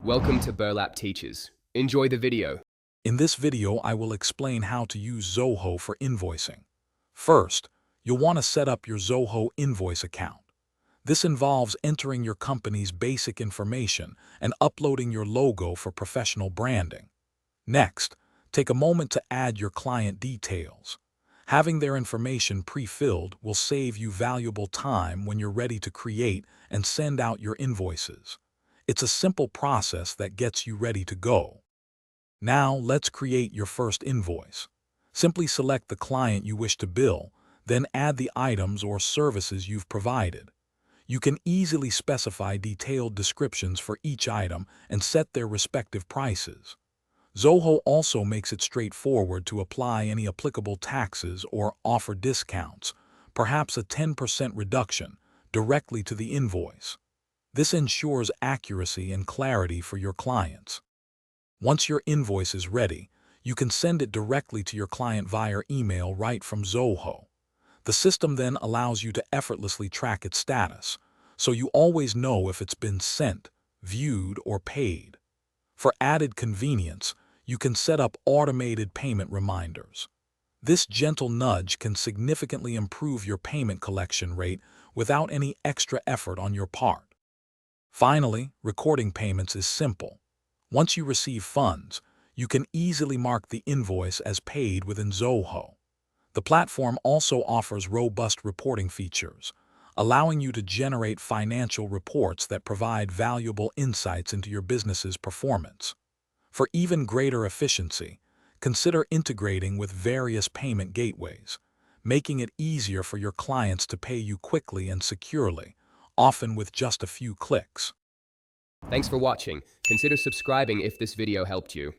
Welcome to Burlap Teachers. Enjoy the video. In this video, I will explain how to use Zoho for invoicing. First, you'll want to set up your Zoho invoice account. This involves entering your company's basic information and uploading your logo for professional branding. Next, take a moment to add your client details. Having their information pre-filled will save you valuable time when you're ready to create and send out your invoices. It's a simple process that gets you ready to go. Now, let's create your first invoice. Simply select the client you wish to bill, then add the items or services you've provided. You can easily specify detailed descriptions for each item and set their respective prices. Zoho also makes it straightforward to apply any applicable taxes or offer discounts, perhaps a 10% reduction, directly to the invoice. This ensures accuracy and clarity for your clients. Once your invoice is ready, you can send it directly to your client via email right from Zoho. The system then allows you to effortlessly track its status, so you always know if it's been sent, viewed, or paid. For added convenience, you can set up automated payment reminders. This gentle nudge can significantly improve your payment collection rate without any extra effort on your part. Finally, recording payments is simple. Once you receive funds, you can easily mark the invoice as paid within Zoho. The platform also offers robust reporting features, allowing you to generate financial reports that provide valuable insights into your business's performance. For even greater efficiency, consider integrating with various payment gateways, making it easier for your clients to pay you quickly and securely, often with just a few clicks. Thanks for watching. Consider subscribing if this video helped you.